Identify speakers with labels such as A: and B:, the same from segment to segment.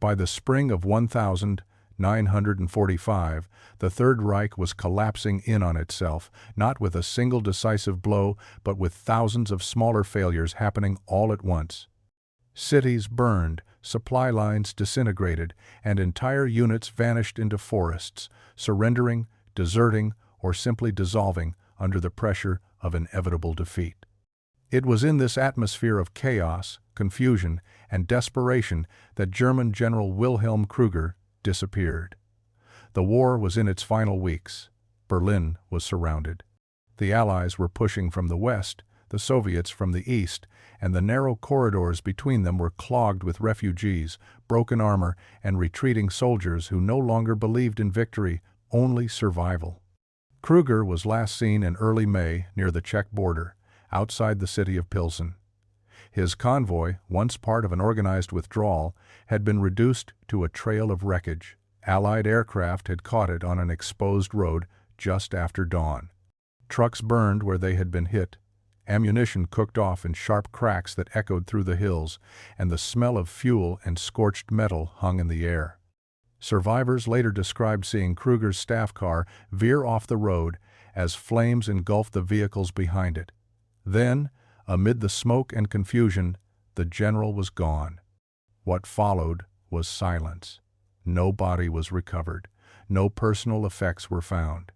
A: By the spring of 1945, the Third Reich was collapsing in on itself, not with a single decisive blow, but with thousands of smaller failures happening all at once. Cities burned, supply lines disintegrated, and entire units vanished into forests, surrendering, deserting, or simply dissolving under the pressure of inevitable defeat. It was in this atmosphere of chaos, confusion, and desperation that German General Wilhelm Krüger disappeared. The war was in its final weeks. Berlin was surrounded. The Allies were pushing from the west, the Soviets from the east, and the narrow corridors between them were clogged with refugees, broken armor, and retreating soldiers who no longer believed in victory, only survival. Krüger was last seen in early May near the Czech border, outside the city of Pilsen. His convoy, once part of an organized withdrawal, had been reduced to a trail of wreckage. Allied aircraft had caught it on an exposed road just after dawn. Trucks burned where they had been hit. Ammunition cooked off in sharp cracks that echoed through the hills, and the smell of fuel and scorched metal hung in the air. Survivors later described seeing Krüger's staff car veer off the road as flames engulfed the vehicles behind it. Then, amid the smoke and confusion, the general was gone. What followed was silence. No body was recovered. No personal effects were found.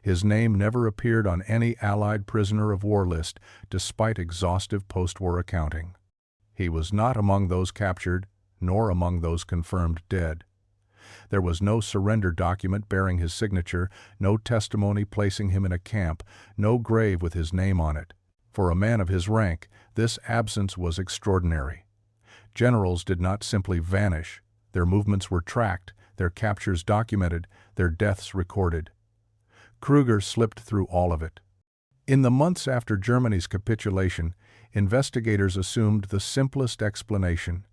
A: His name never appeared on any Allied prisoner of war list, despite exhaustive post-war accounting. He was not among those captured, nor among those confirmed dead. There was no surrender document bearing his signature, no testimony placing him in a camp, no grave with his name on it. For a man of his rank, this absence was extraordinary. Generals did not simply vanish. Their movements were tracked, their captures documented, their deaths recorded. Krüger slipped through all of it. In the months after Germany's capitulation, investigators assumed the simplest explanation.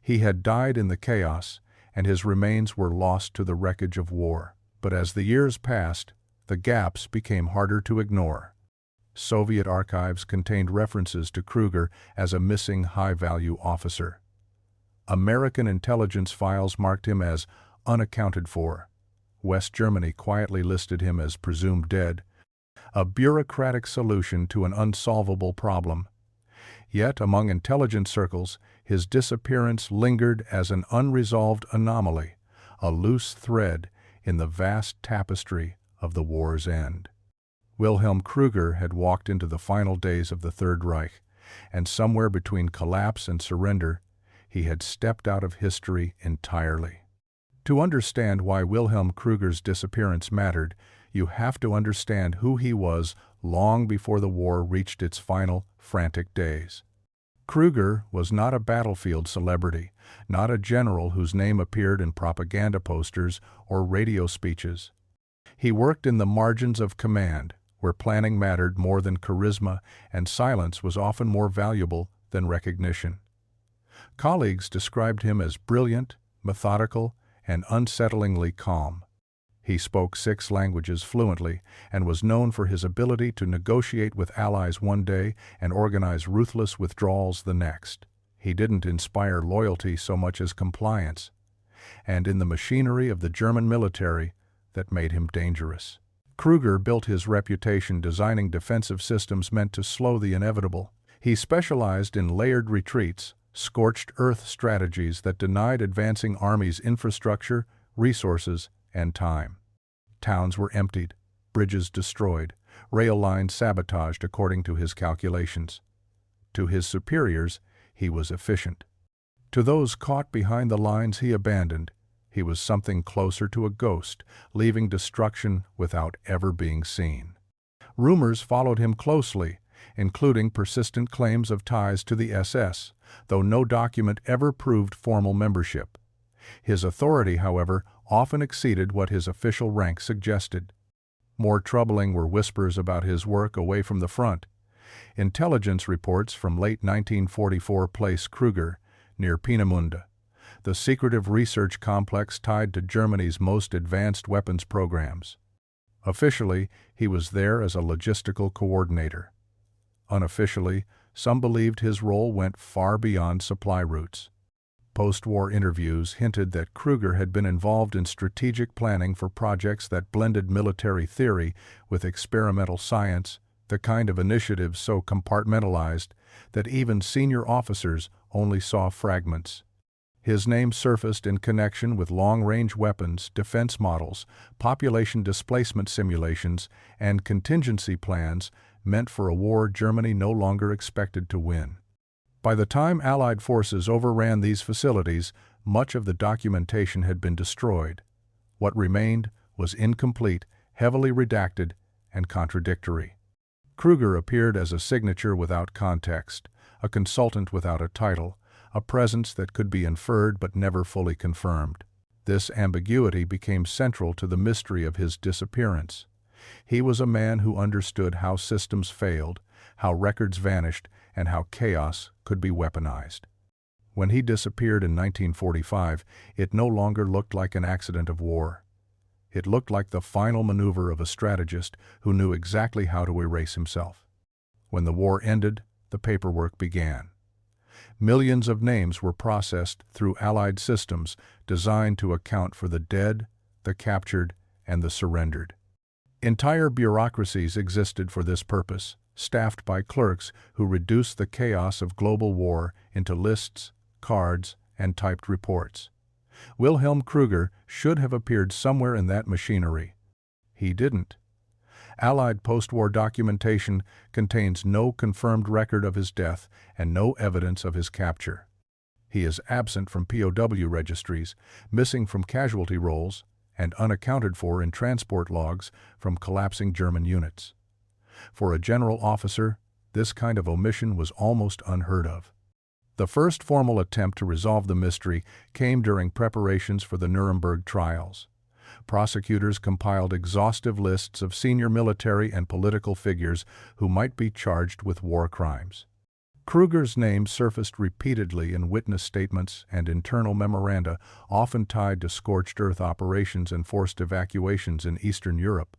A: He had died in the chaos, and his remains were lost to the wreckage of war. But as the years passed, the gaps became harder to ignore. Soviet archives contained references to Krüger as a missing high-value officer. American intelligence files marked him as unaccounted for. West Germany quietly listed him as presumed dead, a bureaucratic solution to an unsolvable problem. Yet, among intelligence circles, his disappearance lingered as an unresolved anomaly, a loose thread in the vast tapestry of the war's end. Wilhelm Krüger had walked into the final days of the Third Reich, and somewhere between collapse and surrender, he had stepped out of history entirely. To understand why Wilhelm Krüger's disappearance mattered, you have to understand who he was long before the war reached its final, frantic days. Krüger was not a battlefield celebrity, not a general whose name appeared in propaganda posters or radio speeches. He worked in the margins of command, where planning mattered more than charisma and silence was often more valuable than recognition. Colleagues described him as brilliant, methodical, and unsettlingly calm. He spoke 6 languages fluently and was known for his ability to negotiate with allies one day and organize ruthless withdrawals the next. He didn't inspire loyalty so much as compliance, and in the machinery of the German military, that made him dangerous. Krüger built his reputation designing defensive systems meant to slow the inevitable. He specialized in layered retreats, scorched earth strategies that denied advancing armies infrastructure, resources, and time. Towns were emptied, bridges destroyed, rail lines sabotaged according to his calculations. To his superiors, he was efficient. To those caught behind the lines he abandoned, he was something closer to a ghost, leaving destruction without ever being seen. Rumors followed him closely, including persistent claims of ties to the SS, though no document ever proved formal membership. His authority, however, often exceeded what his official rank suggested. More troubling were whispers about his work away from the front. Intelligence reports from late 1944 place Krüger near Peenemünde, the secretive research complex tied to Germany's most advanced weapons programs. Officially, he was there as a logistical coordinator. Unofficially, some believed his role went far beyond supply routes. Post-war interviews hinted that Kruger had been involved in strategic planning for projects that blended military theory with experimental science, the kind of initiatives so compartmentalized that even senior officers only saw fragments. His name surfaced in connection with long-range weapons, defense models, population displacement simulations, and contingency plans meant for a war Germany no longer expected to win. By the time Allied forces overran these facilities, much of the documentation had been destroyed. What remained was incomplete, heavily redacted, and contradictory. Kruger appeared as a signature without context, a consultant without a title, a presence that could be inferred but never fully confirmed. This ambiguity became central to the mystery of his disappearance. He was a man who understood how systems failed, how records vanished, and how chaos could be weaponized. When he disappeared in 1945, it no longer looked like an accident of war. It looked like the final maneuver of a strategist who knew exactly how to erase himself. When the war ended, the paperwork began. Millions of names were processed through Allied systems designed to account for the dead, the captured, and the surrendered. Entire bureaucracies existed for this purpose, staffed by clerks who reduced the chaos of global war into lists, cards, and typed reports. Wilhelm Kruger should have appeared somewhere in that machinery. He didn't. Allied post-war documentation contains no confirmed record of his death and no evidence of his capture. He is absent from POW registries, missing from casualty rolls, and unaccounted for in transport logs from collapsing German units. For a general officer, this kind of omission was almost unheard of. The first formal attempt to resolve the mystery came during preparations for the Nuremberg trials. Prosecutors compiled exhaustive lists of senior military and political figures who might be charged with war crimes. Kruger's name surfaced repeatedly in witness statements and internal memoranda, often tied to scorched earth operations and forced evacuations in Eastern Europe.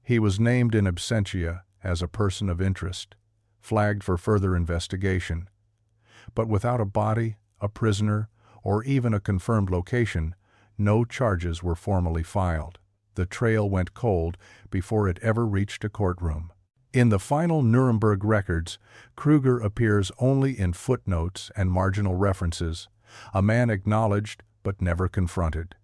A: He was named in absentia as a person of interest, flagged for further investigation. But without a body, a prisoner, or even a confirmed location, no charges were formally filed. The trail went cold before it ever reached a courtroom. In the final Nuremberg records, Kruger appears only in footnotes and marginal references, a man acknowledged but never confronted.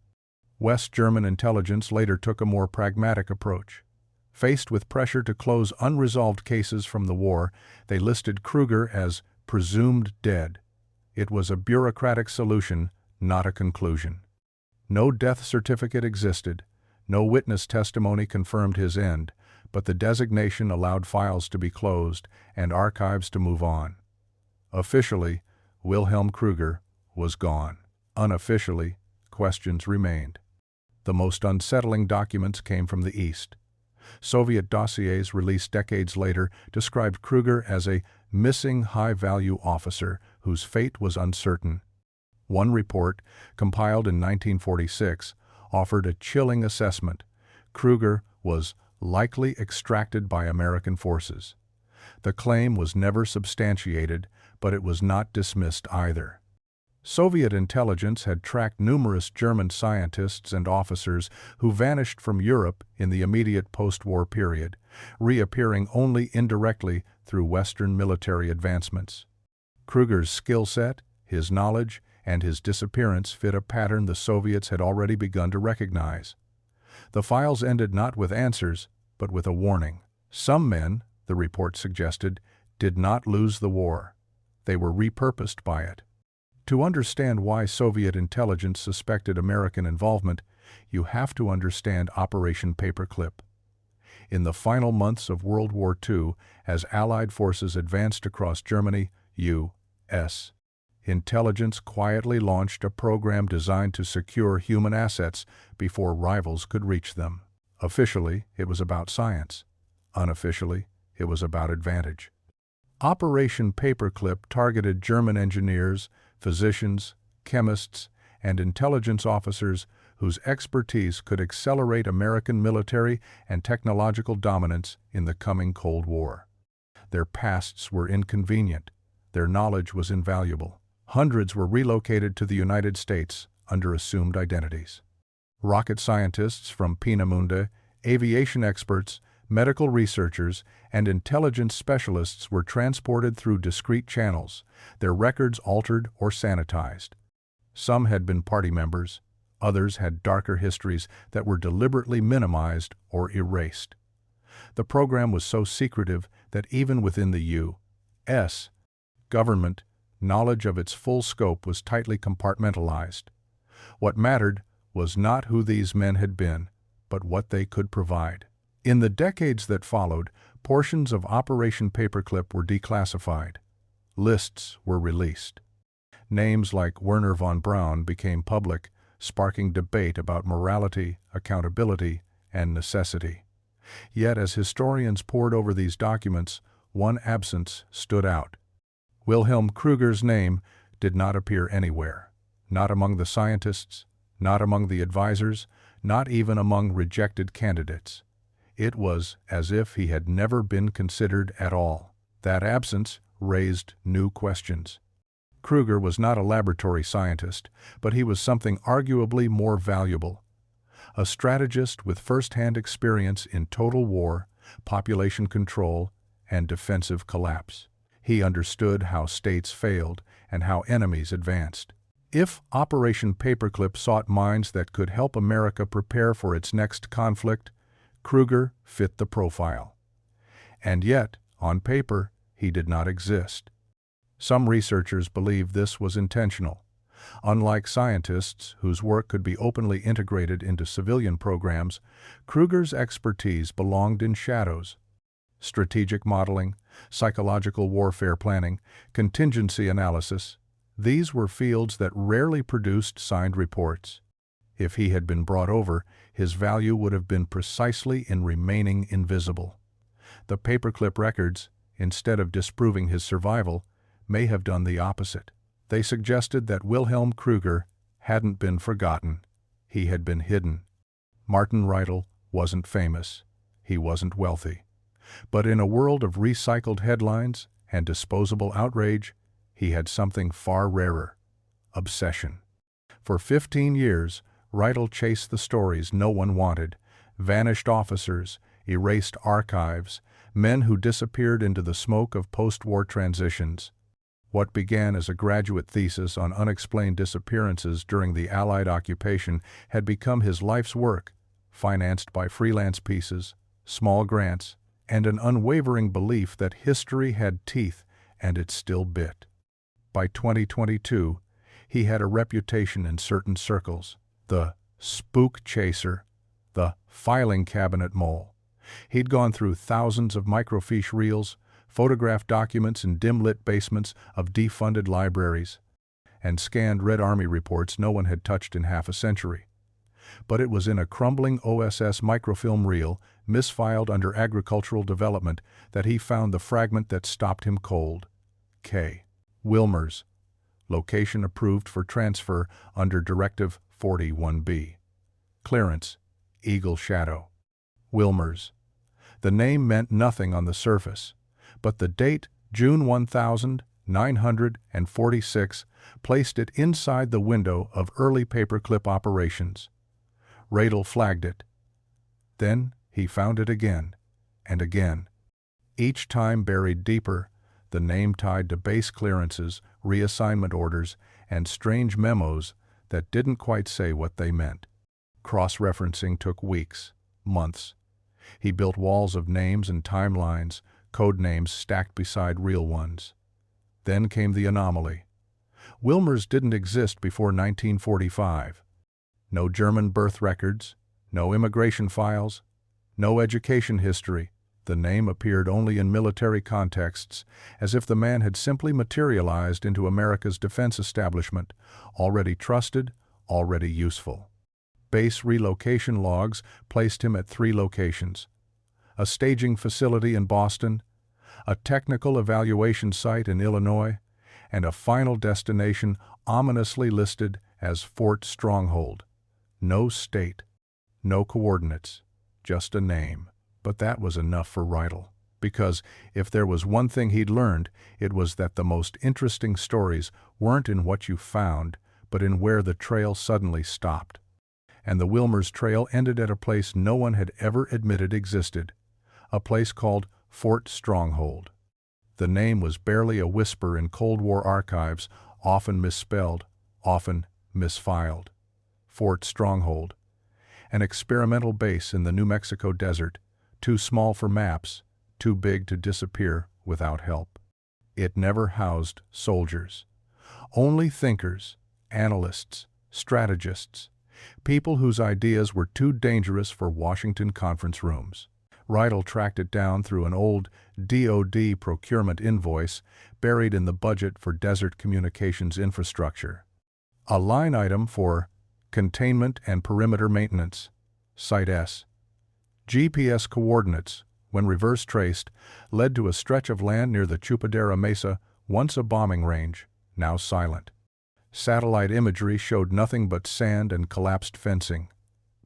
A: West German intelligence later took a more pragmatic approach. Faced with pressure to close unresolved cases from the war, they listed Kruger as presumed dead. It was a bureaucratic solution, not a conclusion. No death certificate existed, no witness testimony confirmed his end, but the designation allowed files to be closed and archives to move on. Officially, Wilhelm Kruger was gone. Unofficially, questions remained. The most unsettling documents came from the East. Soviet dossiers released decades later described Kruger as a missing high-value officer whose fate was uncertain. One report, compiled in 1946, offered a chilling assessment. Kruger was likely extracted by American forces. The claim was never substantiated, but it was not dismissed either. Soviet intelligence had tracked numerous German scientists and officers who vanished from Europe in the immediate post-war period, reappearing only indirectly through Western military advancements. Kruger's skill set, his knowledge, and his disappearance fit a pattern the Soviets had already begun to recognize. The files ended not with answers, but with a warning. Some men, the report suggested, did not lose the war. They were repurposed by it. To understand why Soviet intelligence suspected American involvement, you have to understand Operation Paperclip. In the final months of World War II, as Allied forces advanced across Germany, U.S. intelligence quietly launched a program designed to secure human assets before rivals could reach them. Officially, it was about science. Unofficially, it was about advantage. Operation Paperclip targeted German engineers, physicians, chemists, and intelligence officers whose expertise could accelerate American military and technological dominance in the coming Cold War. Their pasts were inconvenient. Their knowledge was invaluable. Hundreds were relocated to the United States under assumed identities. Rocket scientists from Peenemünde, aviation experts, medical researchers, and intelligence specialists were transported through discrete channels, their records altered or sanitized. Some had been party members, others had darker histories that were deliberately minimized or erased. The program was so secretive that even within the U.S. government, knowledge of its full scope was tightly compartmentalized. What mattered was not who these men had been, but what they could provide. In the decades that followed, portions of Operation Paperclip were declassified. Lists were released. Names like Werner von Braun became public, sparking debate about morality, accountability, and necessity. Yet as historians pored over these documents, one absence stood out. Wilhelm Krüger's name did not appear anywhere, not among the scientists, not among the advisors, not even among rejected candidates. It was as if he had never been considered at all. That absence raised new questions. Krüger was not a laboratory scientist, but he was something arguably more valuable. A strategist with first-hand experience in total war, population control, and defensive collapse. He understood how states failed and how enemies advanced. If Operation Paperclip sought minds that could help America prepare for its next conflict, Krüger fit the profile. And yet, on paper, he did not exist. Some researchers believe this was intentional. Unlike scientists, whose work could be openly integrated into civilian programs, Krüger's expertise belonged in shadows. Strategic modeling, psychological warfare planning, contingency analysis, these were fields that rarely produced signed reports. If he had been brought over, his value would have been precisely in remaining invisible. The Paperclip records, instead of disproving his survival, may have done the opposite. They suggested that Wilhelm Krüger hadn't been forgotten. He had been hidden. Martin Reitel wasn't famous. He wasn't wealthy. But in a world of recycled headlines and disposable outrage, he had something far rarer: obsession. For 15 years, Reitel chased the stories no one wanted: vanished officers, erased archives, men who disappeared into the smoke of post-war transitions. What began as a graduate thesis on unexplained disappearances during the Allied occupation had become his life's work, financed by freelance pieces, small grants, and an unwavering belief that history had teeth and it still bit. By 2022, he had a reputation in certain circles: the spook chaser, the filing cabinet mole. He'd gone through thousands of microfiche reels, photographed documents in dim-lit basements of defunded libraries, and scanned Red Army reports no one had touched in half a century. But it was in a crumbling OSS microfilm reel, misfiled under agricultural development, that he found the fragment that stopped him cold. K. Wilmers. Location approved for transfer under Directive 41B. Clearance: Eagle Shadow. Wilmers. The name meant nothing on the surface, but the date, June 1946, placed it inside the window of early Paperclip operations. Reitel flagged it. Then he found it again, and again. Each time buried deeper, the name tied to base clearances, reassignment orders, and strange memos that didn't quite say what they meant. Cross-referencing took weeks, months. He built walls of names and timelines, code names stacked beside real ones. Then came the anomaly. Wilmers didn't exist before 1945. No German birth records, no immigration files, no education history. The name appeared only in military contexts, as if the man had simply materialized into America's defense establishment, already trusted, already useful. Base relocation logs placed him at 3 locations: a staging facility in Boston, a technical evaluation site in Illinois, and a final destination ominously listed as Fort Stronghold. No state, no coordinates, just a name. But that was enough for Reitel. Because if there was one thing he'd learned, it was that the most interesting stories weren't in what you found, but in where the trail suddenly stopped. And the Wilmer's Trail ended at a place no one had ever admitted existed, a place called Fort Stronghold. The name was barely a whisper in Cold War archives, often misspelled, often misfiled. Fort Stronghold, an experimental base in the New Mexico desert, too small for maps, too big to disappear without help. It never housed soldiers. Only thinkers, analysts, strategists, people whose ideas were too dangerous for Washington conference rooms. Riedel tracked it down through an old DoD procurement invoice buried in the budget for desert communications infrastructure. A line item for containment and perimeter maintenance, Site S. GPS coordinates, when reverse traced, led to a stretch of land near the Chupadera Mesa, once a bombing range, now silent. Satellite imagery showed nothing but sand and collapsed fencing.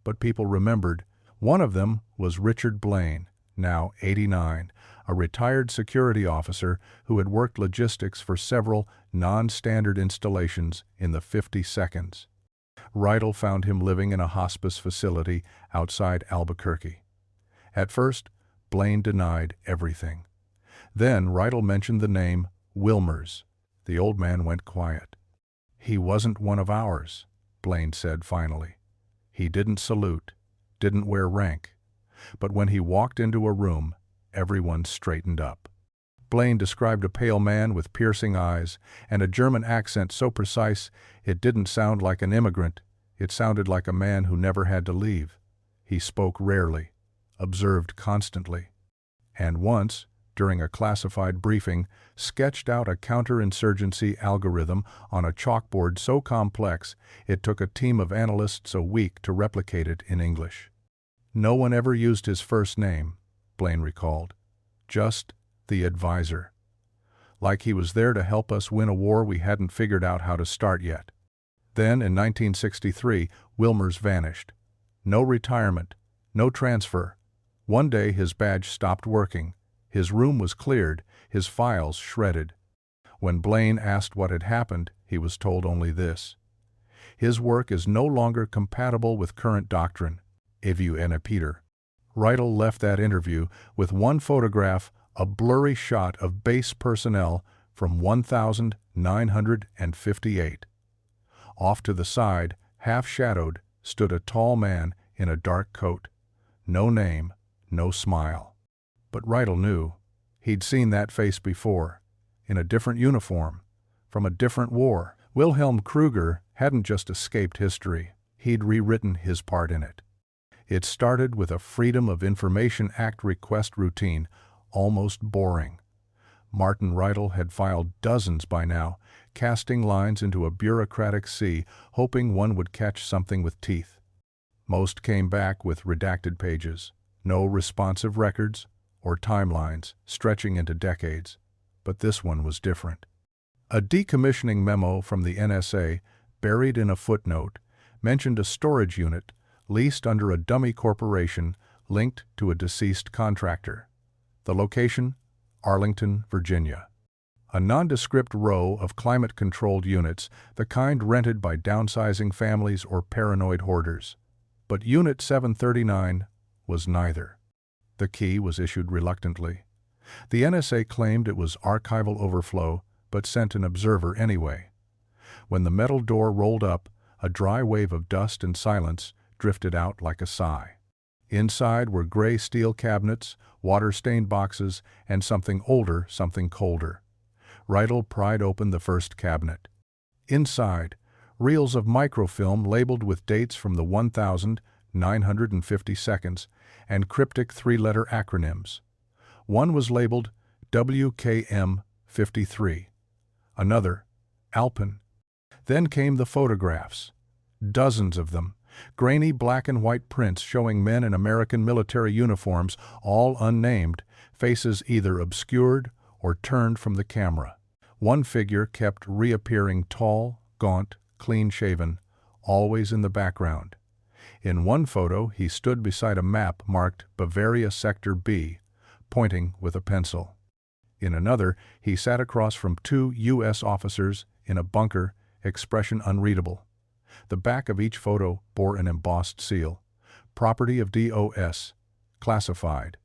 A: But people remembered. One of them was Richard Blaine, now 89, a retired security officer who had worked logistics for several non-standard installations in the 50 seconds. Riedel found him living in a hospice facility outside Albuquerque. At first, Blaine denied everything. Then Riedel mentioned the name Wilmer's. The old man went quiet. "He wasn't one of ours," Blaine said finally. "He didn't salute, didn't wear rank. But when he walked into a room, everyone straightened up." Blaine described a pale man with piercing eyes and a German accent so precise it didn't sound like an immigrant, it sounded like a man who never had to leave. He spoke rarely, observed constantly, and once, during a classified briefing, sketched out a counterinsurgency algorithm on a chalkboard so complex it took a team of analysts a week to replicate it in English. No one ever used his first name, Blaine recalled. Just the advisor. Like he was there to help us win a war we hadn't figured out how to start yet. Then, in 1963, Wilmer's vanished. No retirement, no transfer. One day his badge stopped working. His room was cleared, his files shredded. When Blaine asked what had happened, he was told only this: his work is no longer compatible with current doctrine. Evu ene Peter. Riedel left that interview with one photograph, a blurry shot of base personnel from 1958. Off to the side, half-shadowed, stood a tall man in a dark coat. No name, no smile. But Riedel knew. He'd seen that face before, in a different uniform, from a different war. Wilhelm Kruger hadn't just escaped history, he'd rewritten his part in it. It started with a Freedom of Information Act request routine, almost boring. Martin Riedel had filed dozens by now, casting lines into a bureaucratic sea, hoping one would catch something with teeth. Most came back with redacted pages, no responsive records, or timelines stretching into decades. But this one was different. A decommissioning memo from the NSA, buried in a footnote, mentioned a storage unit leased under a dummy corporation linked to a deceased contractor. The location? Arlington, Virginia. A nondescript row of climate-controlled units, the kind rented by downsizing families or paranoid hoarders. But Unit 739 was neither. The key was issued reluctantly. The NSA claimed it was archival overflow, but sent an observer anyway. When the metal door rolled up, a dry wave of dust and silence drifted out like a sigh. Inside were gray steel cabinets, water-stained boxes, and something older, something colder. Riedel pried open the first cabinet. Inside, reels of microfilm labeled with dates from the 1950 seconds and cryptic three-letter acronyms. One was labeled WKM-53. Another, Alpin. Then came the photographs. Dozens of them. Grainy black and white prints showing men in American military uniforms, all unnamed, faces either obscured or turned from the camera. One figure kept reappearing tall, gaunt, clean-shaven, always in the background. In one photo, he stood beside a map marked Bavaria Sector B, pointing with a pencil. In another, he sat across from 2 U.S. officers in a bunker, expression unreadable. The back of each photo bore an embossed seal. Property of DOS. Classified.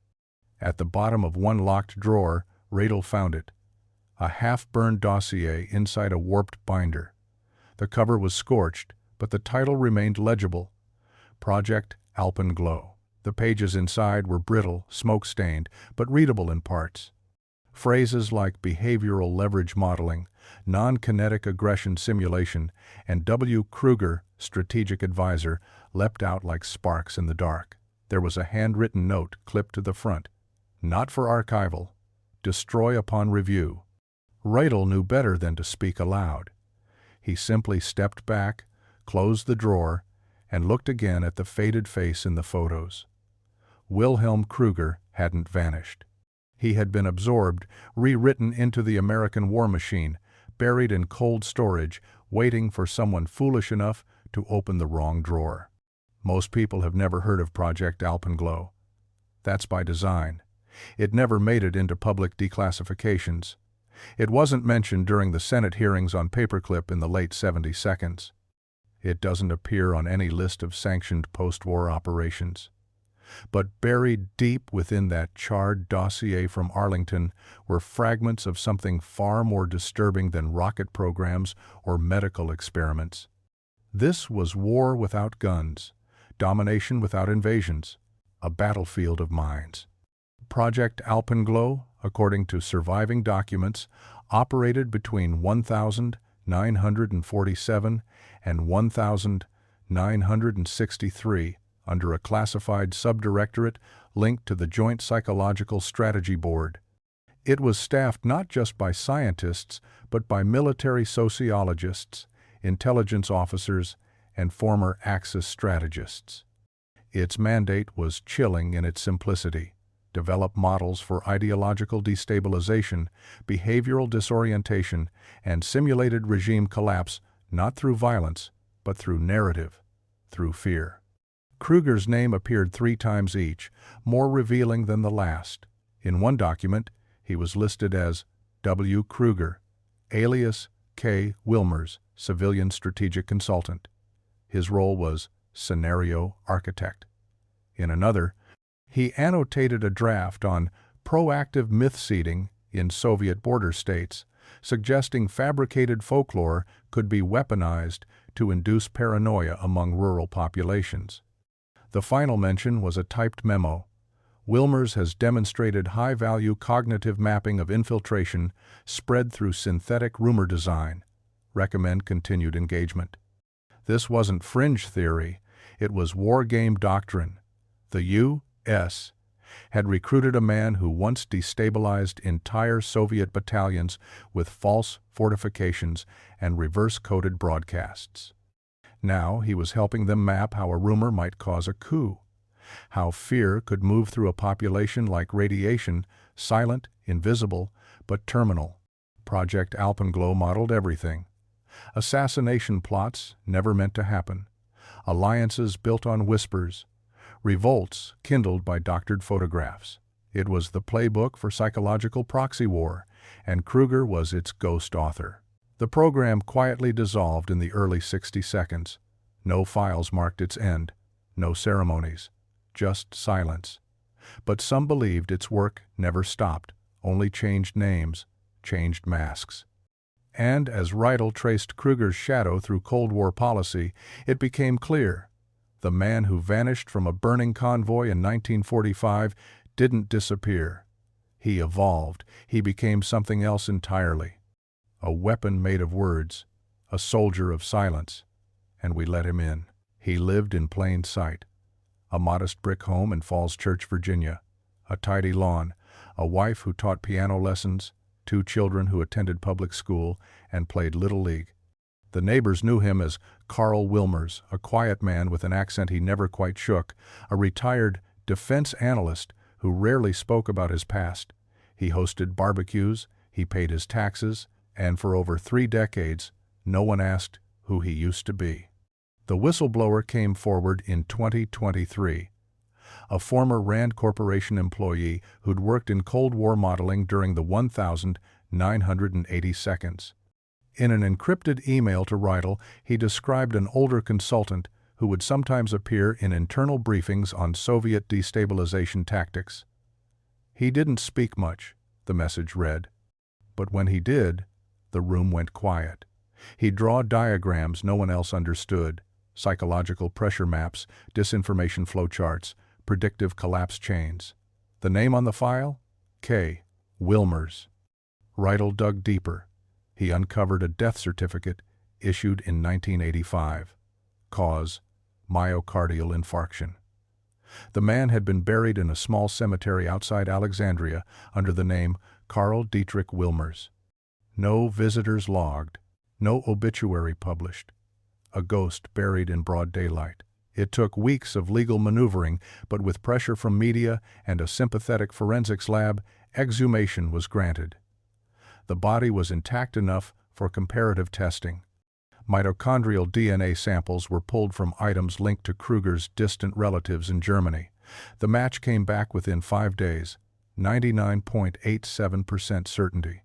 A: At the bottom of one locked drawer, Radel found it. A half-burned dossier inside a warped binder. The cover was scorched, but the title remained legible. Project Alpenglow. The pages inside were brittle, smoke-stained, but readable in parts. Phrases like behavioral leverage modeling, non-kinetic aggression simulation, and W. Kruger, strategic advisor, leapt out like sparks in the dark. There was a handwritten note clipped to the front. Not for archival. Destroy upon review. Radel knew better than to speak aloud. He simply stepped back, closed the drawer, and looked again at the faded face in the photos. Wilhelm Kruger hadn't vanished. He had been absorbed, rewritten into the American war machine, buried in cold storage, waiting for someone foolish enough to open the wrong drawer. Most people have never heard of Project Alpenglow. That's by design. It never made it into public declassifications. It wasn't mentioned during the Senate hearings on Paperclip in the late 72nds. It doesn't appear on any list of sanctioned post-war operations. But buried deep within that charred dossier from Arlington were fragments of something far more disturbing than rocket programs or medical experiments. This was war without guns, domination without invasions, a battlefield of minds. Project Alpenglow, according to surviving documents, operated between 1947 and 1963 under a classified subdirectorate linked to the Joint Psychological Strategy Board. It was staffed not just by scientists, but by military sociologists, intelligence officers, and former Axis strategists. Its mandate was chilling in its simplicity: develop models for ideological destabilization, behavioral disorientation, and simulated regime collapse, not through violence, but through narrative, through fear. Kruger's name appeared 3 times each, more revealing than the last. In one document, he was listed as W. Kruger, alias K. Wilmers, civilian strategic consultant. His role was scenario architect. In another, he annotated a draft on proactive myth-seeding in Soviet border states, suggesting fabricated folklore could be weaponized to induce paranoia among rural populations. The final mention was a typed memo. Wilmers has demonstrated high-value cognitive mapping of infiltration spread through synthetic rumor design. Recommend continued engagement. This wasn't fringe theory, it was war game doctrine. The U.S. had recruited a man who once destabilized entire Soviet battalions with false fortifications and reverse-coded broadcasts. Now he was helping them map how a rumor might cause a coup, how fear could move through a population like radiation, silent, invisible, but terminal. Project Alpenglow modeled everything. Assassination plots never meant to happen, alliances built on whispers, revolts kindled by doctored photographs. It was the playbook for psychological proxy war, and Kruger was its ghost author. The program quietly dissolved in the early 60 seconds. No files marked its end, no ceremonies, just silence. But some believed its work never stopped, only changed names, changed masks. And as Radel traced Kruger's shadow through Cold War policy, it became clear: the man who vanished from a burning convoy in 1945 didn't disappear. He evolved. He became something else entirely. A weapon made of words, a soldier of silence, and we let him in. He lived in plain sight. A modest brick home in Falls Church, Virginia, a tidy lawn, a wife who taught piano lessons, 2 children who attended public school and played Little League. The neighbors knew him as Carl Wilmers, a quiet man with an accent he never quite shook, a retired defense analyst who rarely spoke about his past. He hosted barbecues, he paid his taxes, and for over 3 decades, no one asked who he used to be. The whistleblower came forward in 2023. a former Rand Corporation employee who'd worked in Cold War modeling during the 1980 seconds. In an encrypted email to Riedel, he described an older consultant who would sometimes appear in internal briefings on Soviet destabilization tactics. He didn't speak much, the message read. But when he did, the room went quiet. He'd draw diagrams no one else understood, psychological pressure maps, disinformation flowcharts, predictive collapse chains. The name on the file? K. Wilmers. Riedel dug deeper. He uncovered a death certificate issued in 1985. Cause: myocardial infarction. The man had been buried in a small cemetery outside Alexandria under the name Karl Dietrich Wilmers. No visitors logged, no obituary published. A ghost buried in broad daylight. It took weeks of legal maneuvering, but with pressure from media and a sympathetic forensics lab, exhumation was granted. The body was intact enough for comparative testing. Mitochondrial DNA samples were pulled from items linked to Kruger's distant relatives in Germany. The match came back within 5 days, 99.87% certainty.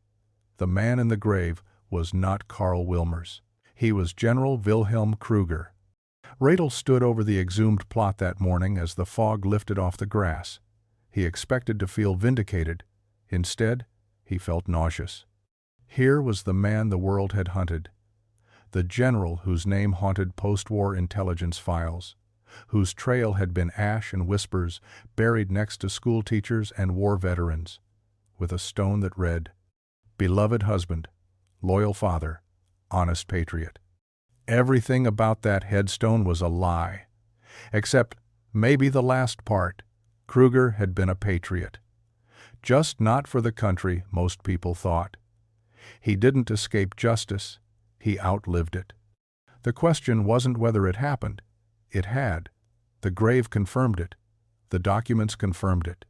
A: The man in the grave was not Karl Wilmers. He was General Wilhelm Kruger. Riedel stood over the exhumed plot that morning as the fog lifted off the grass. He expected to feel vindicated. Instead, he felt nauseous. Here was the man the world had hunted. The general whose name haunted post-war intelligence files, whose trail had been ash and whispers, buried next to school teachers and war veterans, with a stone that read, "Beloved husband, loyal father, honest patriot." Everything about that headstone was a lie, except maybe the last part. Kruger had been a patriot. Just not for the country, most people thought. He didn't escape justice. He outlived it. The question wasn't whether it happened. It had. The grave confirmed it. The documents confirmed it.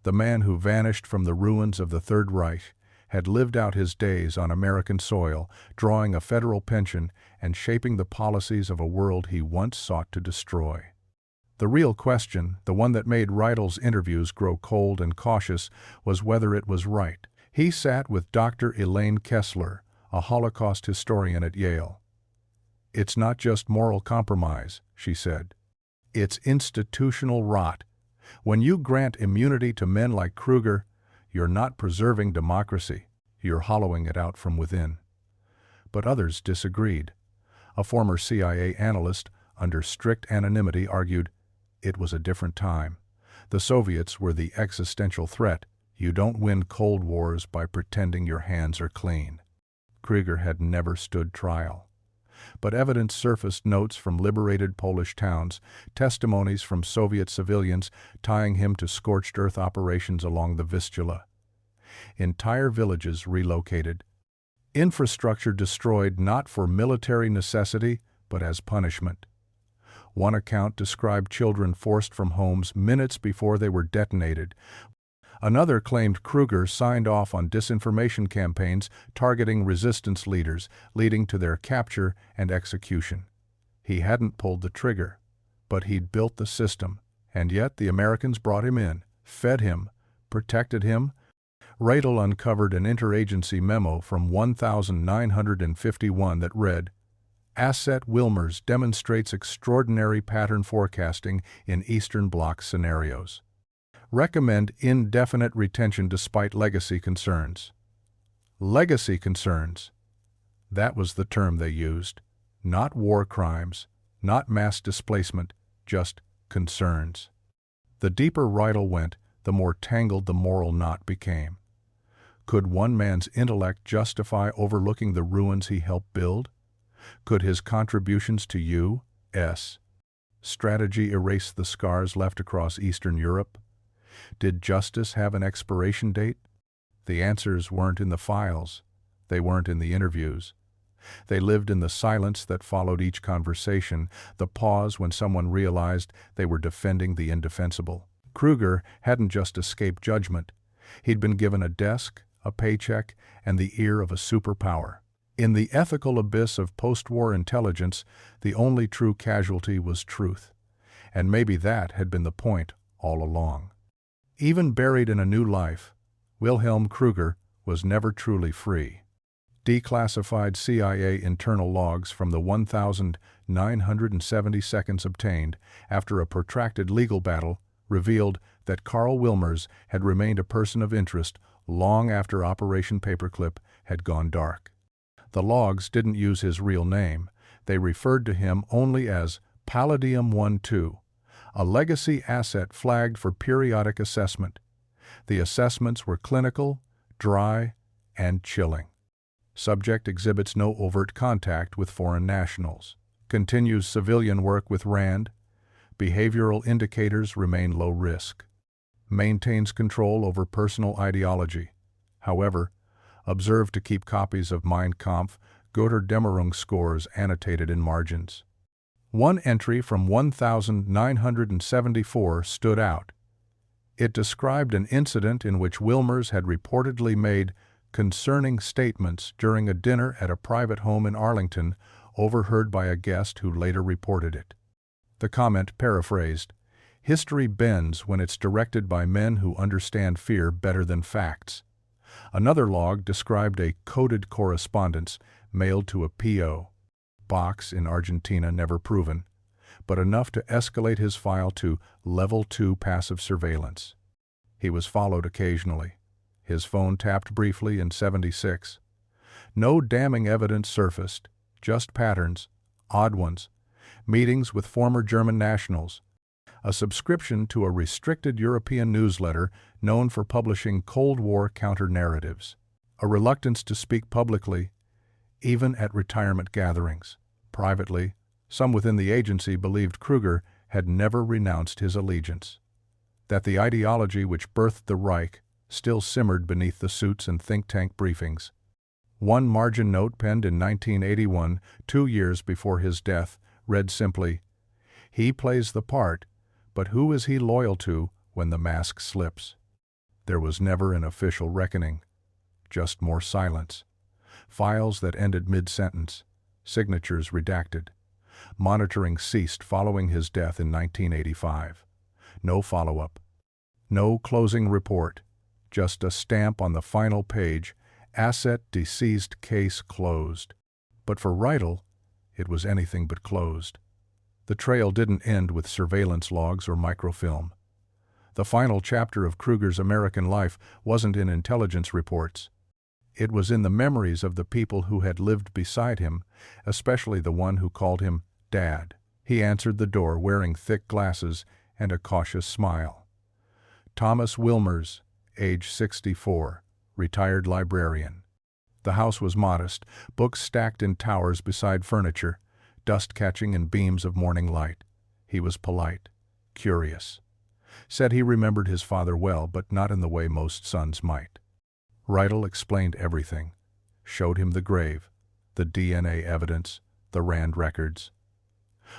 A: The man who vanished from the ruins of the Third Reich had lived out his days on American soil, drawing a federal pension and shaping the policies of a world he once sought to destroy. The real question, the one that made Riedel's interviews grow cold and cautious, was whether it was right. He sat with Dr. Elaine Kessler, a Holocaust historian at Yale. "It's not just moral compromise," she said. "It's institutional rot. When you grant immunity to men like Kruger, you're not preserving democracy, you're hollowing it out from within." But others disagreed. A former CIA analyst, under strict anonymity, argued, it was a different time. The Soviets were the existential threat. You don't win cold wars by pretending your hands are clean. Kruger had never stood trial. But evidence surfaced: notes from liberated Polish towns, testimonies from Soviet civilians tying him to scorched earth operations along the Vistula. Entire villages relocated. Infrastructure destroyed not for military necessity, but as punishment. One account described children forced from homes minutes before they were detonated. Another claimed Kruger signed off on disinformation campaigns targeting resistance leaders, leading to their capture and execution. He hadn't pulled the trigger, but he'd built the system, and yet the Americans brought him in, fed him, protected him. Riedel uncovered an interagency memo from 1951 that read, "Asset Wilmers demonstrates extraordinary pattern forecasting in Eastern Bloc scenarios. Recommend indefinite retention despite legacy concerns." Legacy concerns. That was the term they used. Not war crimes, not mass displacement, just concerns. The deeper Riedel went, the more tangled the moral knot became. Could one man's intellect justify overlooking the ruins he helped build? Could his contributions to U.S. strategy erase the scars left across Eastern Europe? Did justice have an expiration date? The answers weren't in the files. They weren't in the interviews. They lived in the silence that followed each conversation, the pause when someone realized they were defending the indefensible. Kruger hadn't just escaped judgment. He'd been given a desk, a paycheck, and the ear of a superpower. In the ethical abyss of post-war intelligence, the only true casualty was truth. And maybe that had been the point all along. Even buried in a new life, Wilhelm Kruger was never truly free. Declassified CIA internal logs from the 1,970 seconds obtained after a protracted legal battle revealed that Karl Wilmers had remained a person of interest long after Operation Paperclip had gone dark. The logs didn't use his real name. They referred to him only as Palladium 12, a legacy asset flagged for periodic assessment. The assessments were clinical, dry, and chilling. Subject exhibits no overt contact with foreign nationals. Continues civilian work with RAND. Behavioral indicators remain low risk. Maintains control over personal ideology. However, observed to keep copies of Mein Kampf, Götterdämmerung scores annotated in margins. One entry from 1974 stood out. It described an incident in which Wilmers had reportedly made concerning statements during a dinner at a private home in Arlington, overheard by a guest who later reported it. The comment paraphrased, "History bends when it's directed by men who understand fear better than facts." Another log described a coded correspondence mailed to a P.O. box in Argentina never proven, but enough to escalate his file to Level 2 passive surveillance. He was followed occasionally. His phone tapped briefly in '76. No damning evidence surfaced, just patterns, odd ones, meetings with former German nationals, a subscription to a restricted European newsletter known for publishing Cold War counter-narratives, a reluctance to speak publicly, even at retirement gatherings. Privately, some within the agency believed Kruger had never renounced his allegiance, that the ideology which birthed the Reich still simmered beneath the suits and think tank briefings. One margin note penned in 1981, 2 years before his death, read simply, "He plays the part, but who is he loyal to when the mask slips?" There was never an official reckoning, just more silence. Files that ended mid-sentence, signatures redacted. Monitoring ceased following his death in 1985. No follow-up. No closing report. Just a stamp on the final page, asset deceased, case closed. But for Reitel, it was anything but closed. The trail didn't end with surveillance logs or microfilm. The final chapter of Kruger's American life wasn't in intelligence reports. It was in the memories of the people who had lived beside him, especially the one who called him Dad. He answered the door wearing thick glasses and a cautious smile. Thomas Wilmers, age 64, retired librarian. The house was modest, books stacked in towers beside furniture, dust catching in beams of morning light. He was polite, curious. Said he remembered his father well, but not in the way most sons might. Reitel explained everything, showed him the grave, the DNA evidence, the RAND records.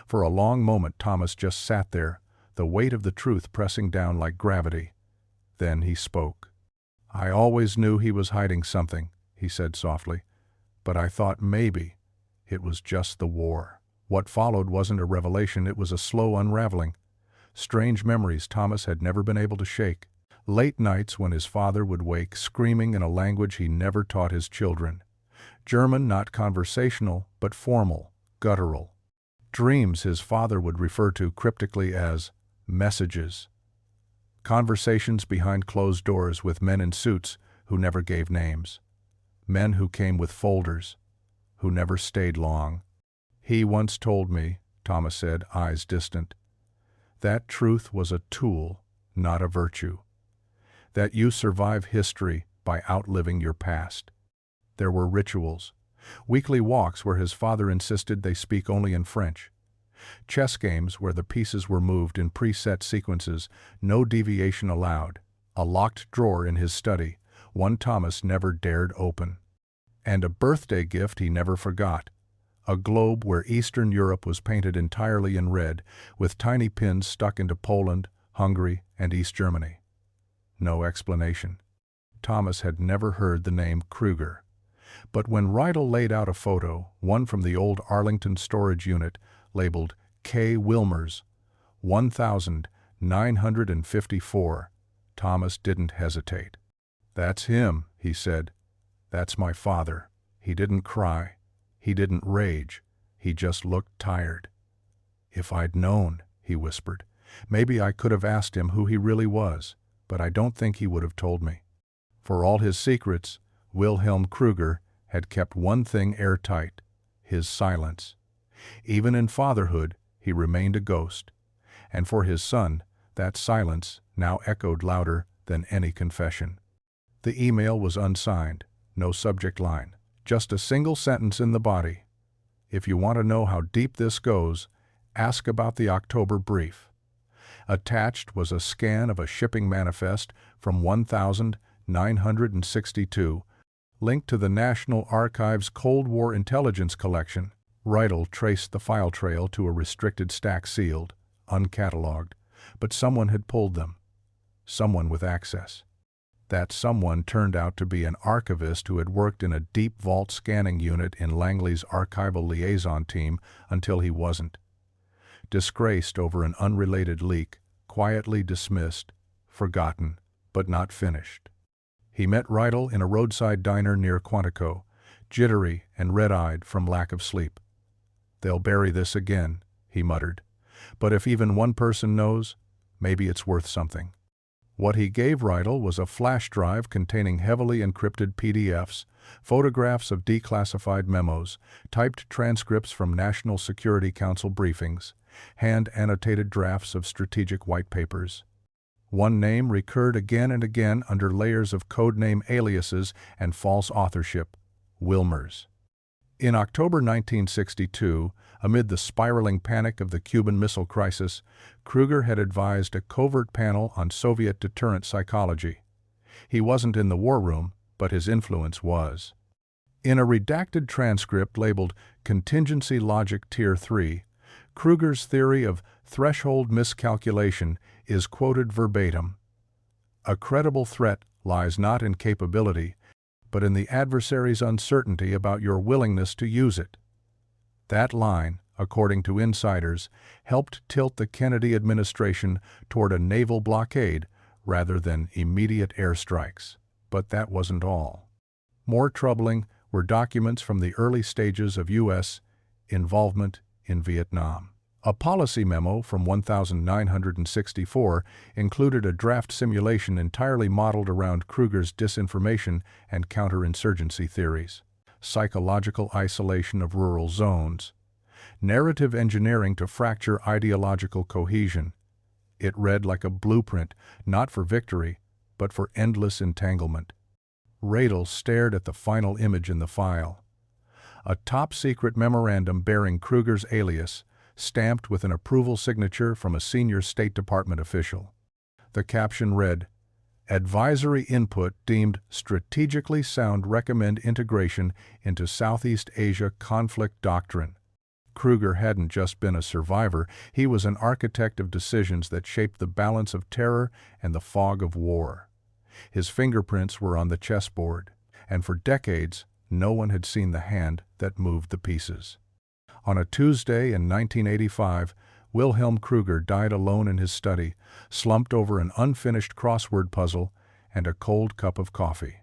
A: For a long moment Thomas just sat there, the weight of the truth pressing down like gravity. Then he spoke. "I always knew he was hiding something," he said softly, "but I thought maybe it was just the war." What followed wasn't a revelation, it was a slow unraveling. Strange memories Thomas had never been able to shake. Late nights when his father would wake screaming in a language he never taught his children. German, not conversational, but formal, guttural. Dreams his father would refer to cryptically as messages. Conversations behind closed doors with men in suits who never gave names. Men who came with folders, who never stayed long. "He once told me," Thomas said, eyes distant, "that truth was a tool, not a virtue. That you survive history by outliving your past." There were rituals. Weekly walks where his father insisted they speak only in French. Chess games where the pieces were moved in preset sequences, no deviation allowed. A locked drawer in his study, one Thomas never dared open. And a birthday gift he never forgot. A globe where Eastern Europe was painted entirely in red, with tiny pins stuck into Poland, Hungary, and East Germany. No explanation. Thomas had never heard the name Kruger. But when Reitel laid out a photo, one from the old Arlington storage unit, labeled K. Wilmers, 1,000, 954. Thomas didn't hesitate. "That's him," he said. "That's my father. He didn't cry. He didn't rage. He just looked tired." "If I'd known," he whispered, "maybe I could have asked him who he really was, but I don't think he would have told me." For all his secrets, Wilhelm Kruger had kept one thing airtight: his silence. Even in fatherhood, he remained a ghost. And for his son, that silence now echoed louder than any confession. The email was unsigned, no subject line, just a single sentence in the body. "If you want to know how deep this goes, ask about the October brief." Attached was a scan of a shipping manifest from 1962, linked to the National Archives' Cold War Intelligence Collection. Riedel traced the file trail to a restricted stack sealed, uncatalogued, but someone had pulled them. Someone with access. That someone turned out to be an archivist who had worked in a deep vault scanning unit in Langley's archival liaison team until he wasn't. Disgraced over an unrelated leak, quietly dismissed, forgotten, but not finished. He met Riedel in a roadside diner near Quantico, jittery and red-eyed from lack of sleep. "They'll bury this again," he muttered. "But if even one person knows, maybe it's worth something." What he gave Riedel was a flash drive containing heavily encrypted PDFs, photographs of declassified memos, typed transcripts from National Security Council briefings, hand-annotated drafts of strategic white papers. One name recurred again and again under layers of codename aliases and false authorship: Wilmers. In October 1962, amid the spiraling panic of the Cuban Missile Crisis, Kruger had advised a covert panel on Soviet deterrent psychology. He wasn't in the war room, but his influence was. In a redacted transcript labeled Contingency Logic Tier 3, Kruger's theory of threshold miscalculation is quoted verbatim. "A credible threat lies not in capability, but in the adversary's uncertainty about your willingness to use it." That line, according to insiders, helped tilt the Kennedy administration toward a naval blockade rather than immediate airstrikes. But that wasn't all. More troubling were documents from the early stages of U.S. involvement in Vietnam. A policy memo from 1964 included a draft simulation entirely modeled around Kruger's disinformation and counterinsurgency theories. Psychological isolation of rural zones. Narrative engineering to fracture ideological cohesion. It read like a blueprint, not for victory, but for endless entanglement. Riedel stared at the final image in the file. A top-secret memorandum bearing Kruger's alias, stamped with an approval signature from a senior State Department official. The caption read, "Advisory input deemed strategically sound recommend integration into Southeast Asia conflict doctrine." Kruger hadn't just been a survivor, he was an architect of decisions that shaped the balance of terror and the fog of war. His fingerprints were on the chessboard, and for decades no one had seen the hand that moved the pieces. On a Tuesday in 1985, Wilhelm Kruger died alone in his study, slumped over an unfinished crossword puzzle and a cold cup of coffee.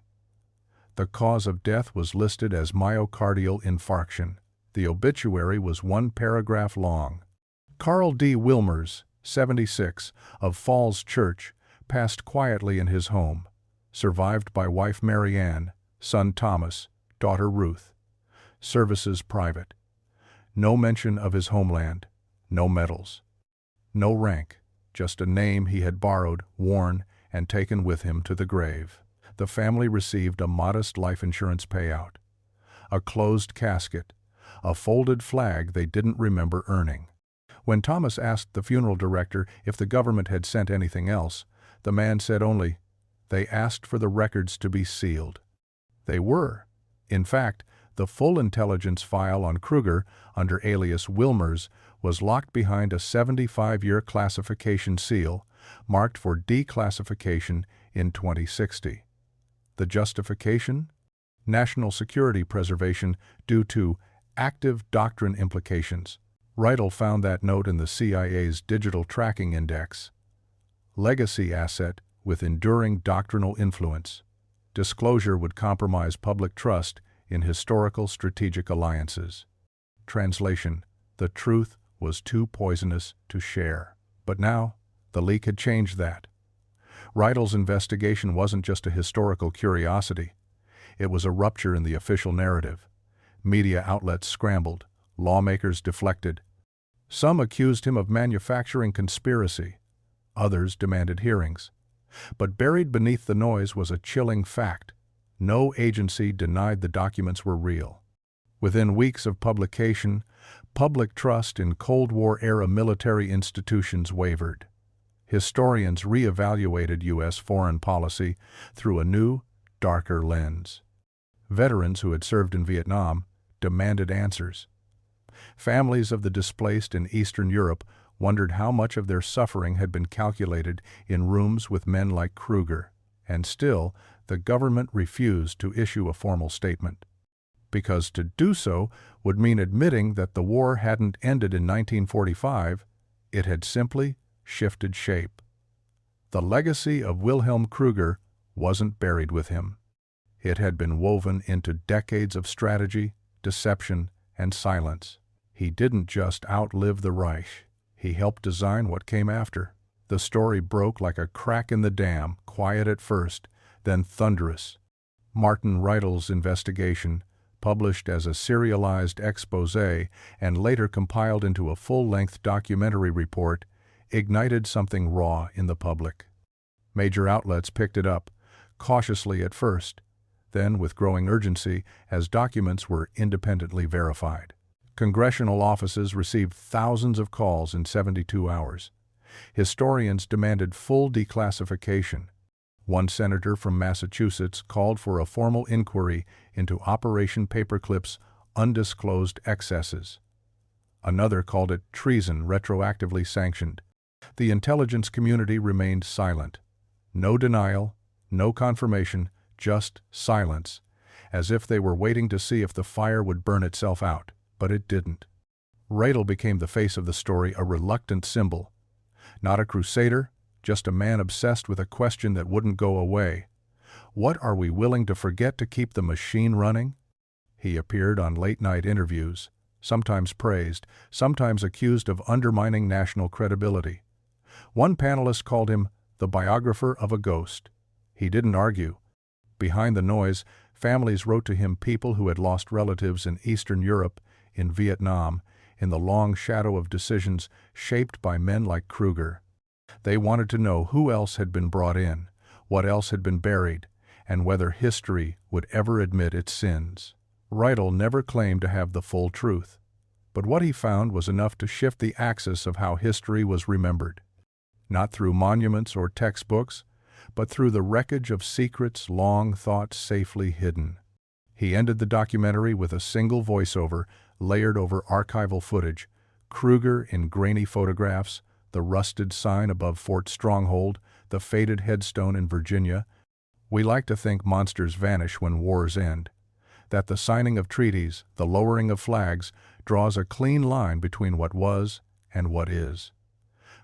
A: The cause of death was listed as myocardial infarction. The obituary was one paragraph long. Carl D. Wilmers, 76, of Falls Church, passed quietly in his home, survived by wife Mary Ann, son Thomas, daughter Ruth. Services private. No mention of his homeland, no medals. No rank, just a name he had borrowed, worn, and taken with him to the grave. The family received a modest life insurance payout. A closed casket, a folded flag they didn't remember earning. When Thomas asked the funeral director if the government had sent anything else, the man said only, "They asked for the records to be sealed." They were. In fact, the full intelligence file on Kruger, under alias Wilmers, was locked behind a 75-year classification seal, marked for declassification in 2060. The justification? National security preservation due to active doctrine implications. Riedel found that note in the CIA's Digital Tracking Index. legacy asset with enduring doctrinal influence. Disclosure would compromise public trust in historical strategic alliances. Translation: the truth was too poisonous to share. But now, the leak had changed that. Rydell's investigation wasn't just a historical curiosity. It was a rupture in the official narrative. Media outlets scrambled, lawmakers deflected. Some accused him of manufacturing conspiracy. Others demanded hearings. But buried beneath the noise was a chilling fact. No agency denied the documents were real. Within weeks of publication, public trust in Cold War-era military institutions wavered. Historians reevaluated U.S. foreign policy through a new, darker lens. Veterans who had served in Vietnam demanded answers. Families of the displaced in Eastern Europe wondered how much of their suffering had been calculated in rooms with men like Kruger. And still, the government refused to issue a formal statement. Because to do so would mean admitting that the war hadn't ended in 1945, it had simply shifted shape. The legacy of Wilhelm Kruger wasn't buried with him. It had been woven into decades of strategy, deception, and silence. He didn't just outlive the Reich. He helped design what came after. The story broke like a crack in the dam, quiet at first, then thunderous. Martin Rydell's investigation, published as a serialized exposé and later compiled into a full-length documentary report, ignited something raw in the public. Major outlets picked it up, cautiously at first, then with growing urgency as documents were independently verified. Congressional offices received thousands of calls in 72 hours. Historians demanded full declassification. One senator from Massachusetts called for a formal inquiry into Operation Paperclip's undisclosed excesses. Another called it treason retroactively sanctioned. The intelligence community remained silent. No denial, no confirmation, just silence, as if they were waiting to see if the fire would burn itself out. But it didn't. Rydell became the face of the story, a reluctant symbol. Not a crusader, just a man obsessed with a question that wouldn't go away. What are we willing to forget to keep the machine running? He appeared on late-night interviews, sometimes praised, sometimes accused of undermining national credibility. One panelist called him the biographer of a ghost. He didn't argue. Behind the noise, families wrote to him, people who had lost relatives in Eastern Europe, in Vietnam, in the long shadow of decisions shaped by men like Kruger. They wanted to know who else had been brought in, what else had been buried, and whether history would ever admit its sins. Rydell never claimed to have the full truth, but what he found was enough to shift the axis of how history was remembered. Not through monuments or textbooks, but through the wreckage of secrets long thought safely hidden. He ended the documentary with a single voiceover layered over archival footage, Kruger in grainy photographs, the rusted sign above Fort Stronghold, the faded headstone in Virginia. We like to think monsters vanish when wars end, that the signing of treaties, the lowering of flags, draws a clean line between what was and what is.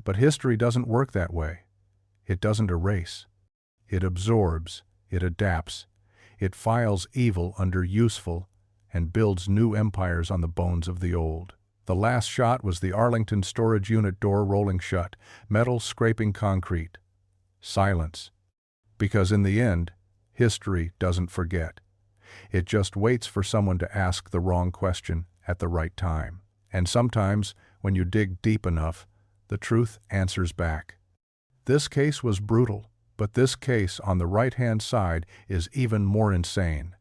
A: But history doesn't work that way. It doesn't erase. It absorbs, it adapts, it files evil under useful, and builds new empires on the bones of the old. The last shot was the Arlington storage unit door rolling shut, metal scraping concrete. Silence. Because in the end, history doesn't forget. It just waits for someone to ask the wrong question at the right time. And sometimes, when you dig deep enough, the truth answers back. This case was brutal, but this case on the right-hand side is even more insane.